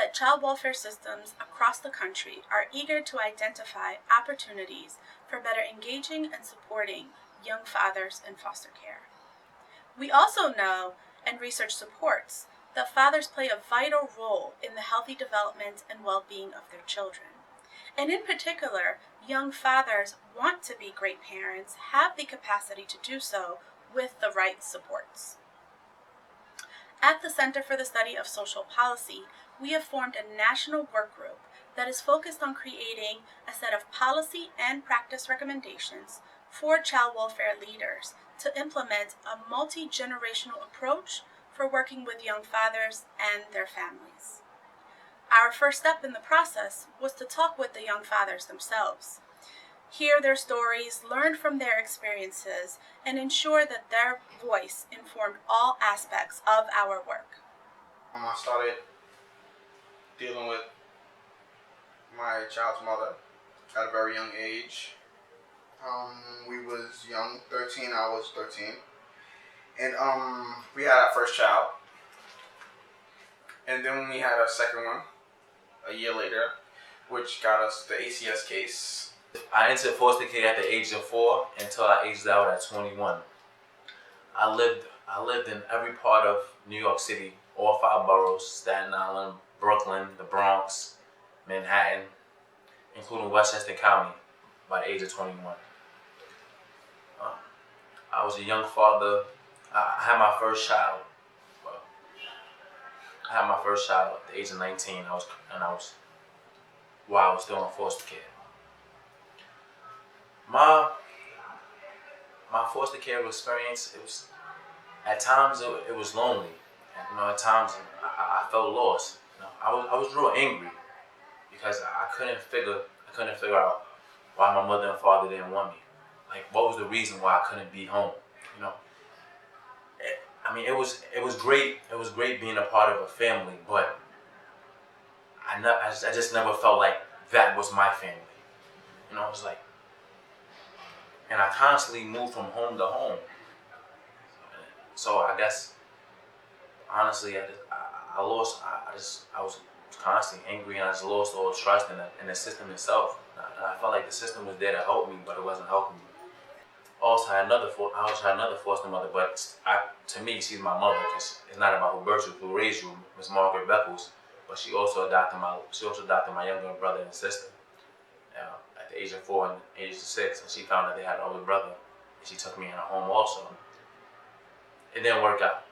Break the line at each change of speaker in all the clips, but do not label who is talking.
that child welfare systems across the country are eager to identify opportunities for better engaging and supporting young fathers in foster care. We also know, and research supports, that fathers play a vital role in the healthy development and well-being of their children. And in particular, young fathers want to be great parents, have the capacity to do so with the right supports. At the Center for the Study of Social Policy, we have formed a national work group that is focused on creating a set of policy and practice recommendations for child welfare leaders to implement a multi-generational approach for working with young fathers and their families. Our first step in the process was to talk with the young fathers themselves, hear their stories, learn from their experiences, and ensure that their voice informed all aspects of our work.
I started dealing with my child's mother at a very young age. We was young, 13, I was 13. And we had our first child. And then we had our second one a year later, which got us the ACS case.
I entered foster care at the age of 4 until I aged out at 21. I lived in every part of New York City, all 5 boroughs: Staten Island, Brooklyn, the Bronx, Manhattan, including Westchester County, by the age of 21. I was a young father. I had my first child. I had my first child at the age of 19. I was while I was still in foster care. My foster care experience, at times it was lonely. And, at times I felt lost. I was real angry because I couldn't figure out why my mother and father didn't want me. Like, what was the reason why I couldn't be home? It was great. It was great being a part of a family, but I just never felt like that was my family. It was like, and I constantly moved from home to home. So I guess, honestly, I was constantly angry, and I just lost all trust in the system itself. And I felt like the system was there to help me, but it wasn't helping me. I also had another foster mother, but to me, she's my mother, because it's not about who raised you, Miss Margaret Beckles, but she also adopted my younger brother and sister at the age of 4 and age of 6, and she found that they had an older brother, and she took me in her home also. It didn't work out.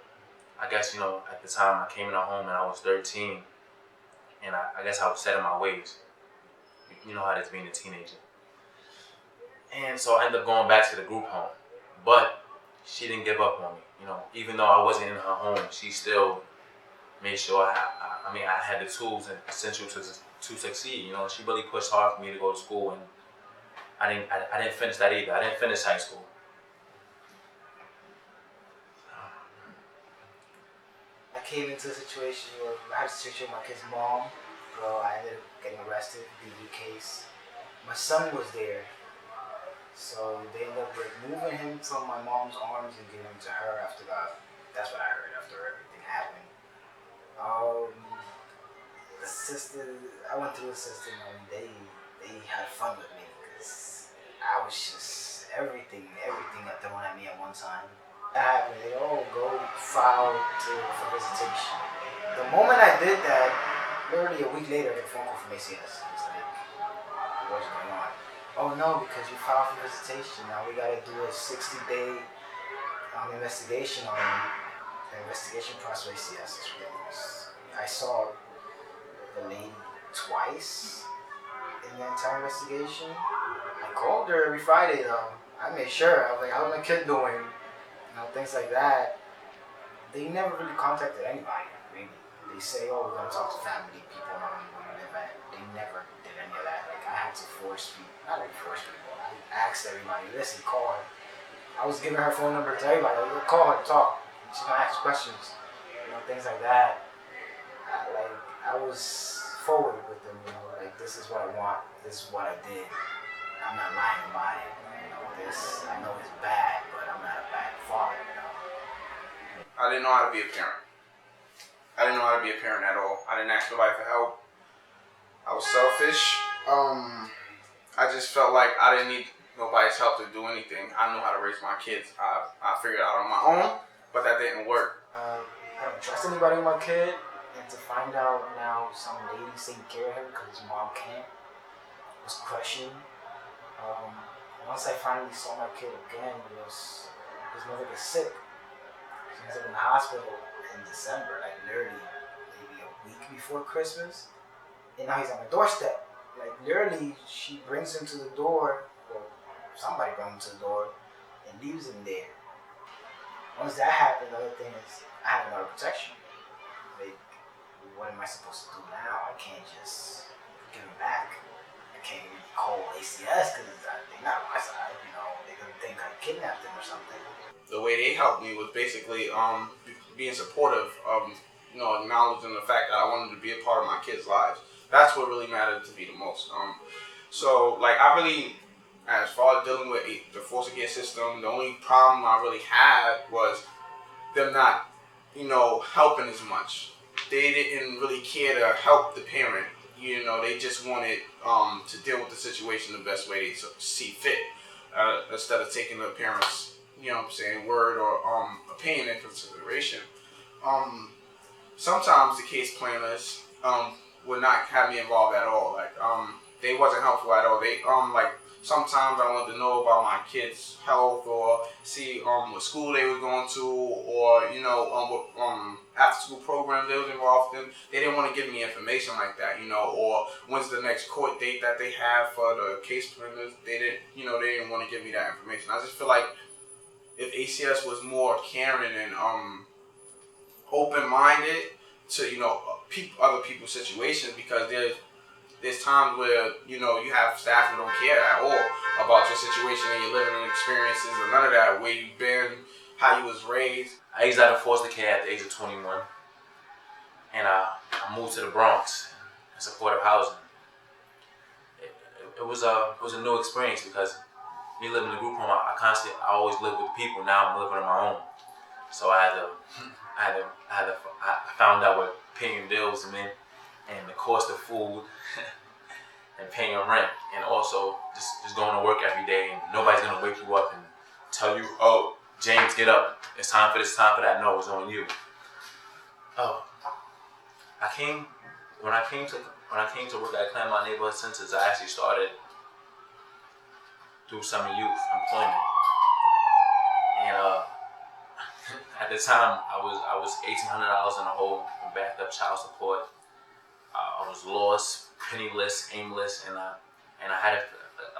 I guess, at the time I came in her home and I was 13, and I guess I was set in my ways. You know how it is being a teenager. And so I ended up going back to the group home. But she didn't give up on me. Even though I wasn't in her home, she still made sure I had the tools and essential to succeed. She really pushed hard for me to go to school, and I didn't finish that either. I didn't finish high school.
I came into a situation where I had a situation with my kid's mom. Well, I ended up getting arrested, DV case. My son was there. So they ended up removing him from my mom's arms and giving him to her after that. That's what I heard after everything happened. I went through the system, and they had fun with me because I was just everything thrown at me at one time. That happened. They go file for visitation. The moment I did that, literally a week later, I got a phone call from ACS. It's like, what's going on? Oh no, because you filed for visitation. Now we gotta do a 60-day investigation on you. The investigation process with ACS is ridiculous. I saw the lady twice in the entire investigation. I called her every Friday though. I made sure. I was like, how's my kid doing? Things like that. They never really contacted anybody, really. They say, we're gonna talk to family, people around where you live at. They never did any of that. Like, I had to force people. Not like force people. I asked everybody, listen, call her. I was giving her phone number to everybody. Like, call her, talk. She's gonna ask questions. Things like that. I was forward with them. Like, this is what I want. This is what I did. I'm not lying about it. I know it's bad, but I'm not a bad father.
I didn't know how to be a parent. I didn't know how to be a parent at all. I didn't ask nobody for help. I was selfish. I just felt like I didn't need nobody's help to do anything. I knew how to raise my kids. I figured it out on my own, but that didn't work.
I don't trust anybody with my kid, and to find out now some lady's taking care of him because his mom can't was crushing. Once I finally saw my kid again, was his mother was sick. She was in the hospital in December, like literally maybe a week before Christmas, and now he's on my doorstep. Like literally, she brings him to the door, or somebody brings him to the door, and leaves him there. Once that happened, the other thing is I have no protection. Like, what am I supposed to do now? I can't just give him back. I can't even call ACS because they're not on my side. You know, they're gonna think I kidnapped him or something.
The way they helped me was basically being supportive of, acknowledging the fact that I wanted to be a part of my kids' lives. That's what really mattered to me the most. So like I really, as far as dealing with the foster care system, the only problem I really had was them not, helping as much. They didn't really care to help the parent. They just wanted to deal with the situation the best way they see fit, instead of taking the parents, word or opinion in consideration. Sometimes the case planners would not have me involved at all. Like they wasn't helpful at all. They like sometimes I wanted to know about my kids' health or see what school they were going to, or what after school program they was involved in. They didn't want to give me information like that, or when's the next court date that they have for the case planners. They didn't want to give me that information. I just feel like if ACS was more caring and open-minded to other people's situations, because there's times where you have staff who don't care at all about your situation and your living experiences and none of that, where you've been, how you was raised.
I exited out of foster care at the age of 21, and I moved to the Bronx in supportive housing. It was a new experience because me living in a group home, I always lived with people. Now I'm living on my own, so I found out what paying bills meant and the cost of food and paying your rent, and also just going to work every day, and nobody's gonna wake you up and tell you, oh, James, get up, it's time for this, time for that. No, it's on you. Oh, when I came to work at Claremont Neighborhood Centers, I actually started through summer youth employment, and at the time I was $1,800 in the hole in backed up child support. I was lost, penniless, aimless, and I had to,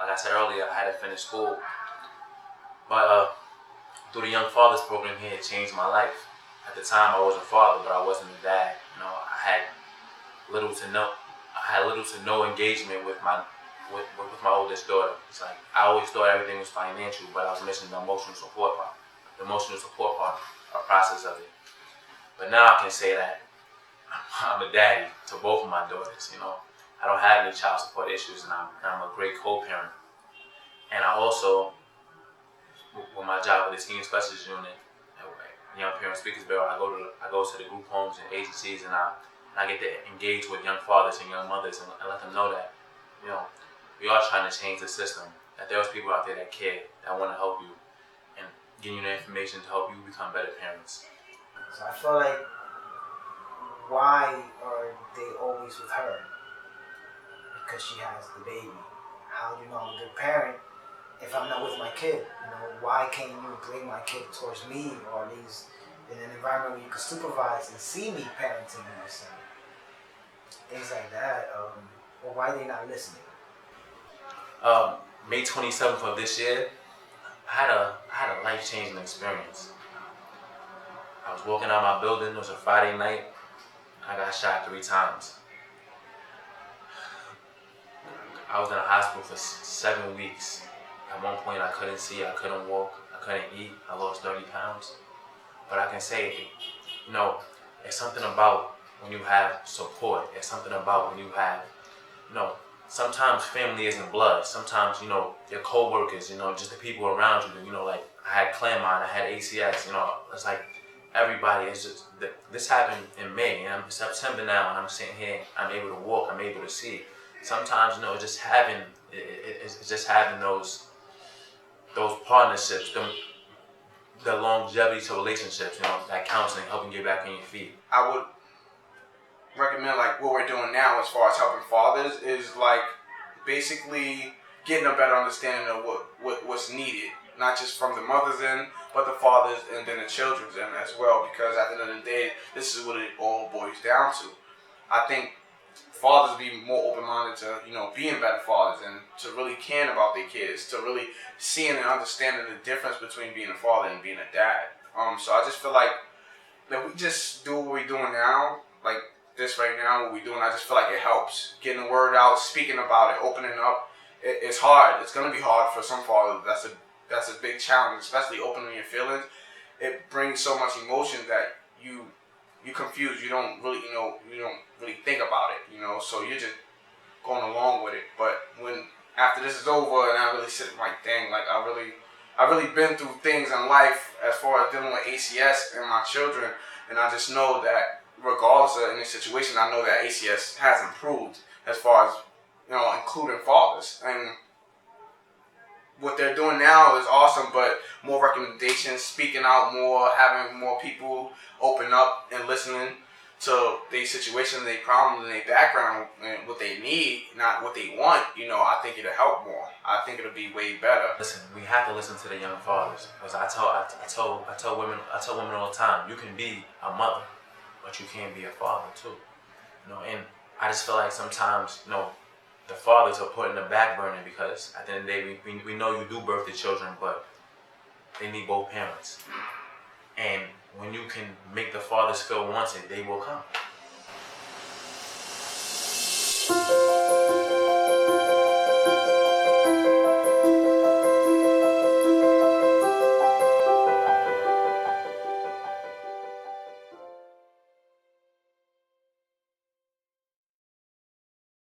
like I said earlier, I had to finish school. But through the Young Fathers program here, it changed my life. At the time, I was a father, but I wasn't a dad. I had little to no engagement with my oldest daughter. It's like I always thought everything was financial, but I was missing the emotional support part, or process of it. But now I can say that I'm a daddy to both of my daughters. I don't have any child support issues, and I'm a great co-parent. And I also, with my job with the Teen Specialist Unit, Young Parent Speakers Bureau, I go to the group homes and agencies, and I get to engage with young fathers and young mothers and let them know that we are trying to change the system. That there's people out there that care, that want to help you, and give you the information to help you become better parents.
So I feel like, why are they always with her? Because she has the baby. How do you know I'm a good parent if I'm not with my kid? Why can't you bring my kid towards me, or at least in an environment where you can supervise and see me parenting my son? Things like that. Or why are they not listening?
May 27th of this year, I had a life-changing experience. I was walking out my building. It was a Friday night. I got shot 3 times. I was in a hospital for 7 weeks. At one point, I couldn't see, I couldn't walk, I couldn't eat. I lost 30 pounds. But I can say, it's something about when you have support. It's something about when you have, sometimes family isn't blood. Sometimes, your co-workers, just the people around you. Like I had Claremont, I had ACS. It's like everybody is just, this happened in May, and I'm September now, and I'm sitting here, I'm able to walk, I'm able to see. Sometimes, just having, it's just having those partnerships, the longevity to relationships, that counseling, helping get back on your feet.
I would recommend like what we're doing now as far as helping fathers is like basically getting a better understanding of what's needed, not just from the mother's end, but the fathers and then the children's end as well. Because at the end of the day, this is what it all boils down to. I think fathers be more open-minded to being better fathers and to really caring about their kids, to really seeing and understanding the difference between being a father and being a dad. So I just feel like that we just do what we're doing now, like this right now, what we're doing. I just feel like it helps getting the word out, speaking about it, opening up. It's hard. It's gonna be hard for some fathers. That's a big challenge, especially opening your feelings. It brings so much emotion that you confused. You don't really think about it. So you're just going along with it. But when after this is over and I really sit like, dang, like I really been through things in life as far as dealing with ACS and my children, and I just know that regardless of any situation, I know that ACS has improved as far as including fathers. And what they're doing now is awesome, but more recommendations, speaking out more, having more people open up and listening to their situation, their problem, and their background, and what they need, not what they want. I think it'll help more. I think it'll be way better.
Listen, we have to listen to the young fathers, because I tell women all the time, you can be a mother, but you can't be a father too. And I just feel like sometimes, the fathers are put in the back burner because at the end of the day, we know you do birth the children, but they need both parents. And when you can make the fathers feel wanted, they will come.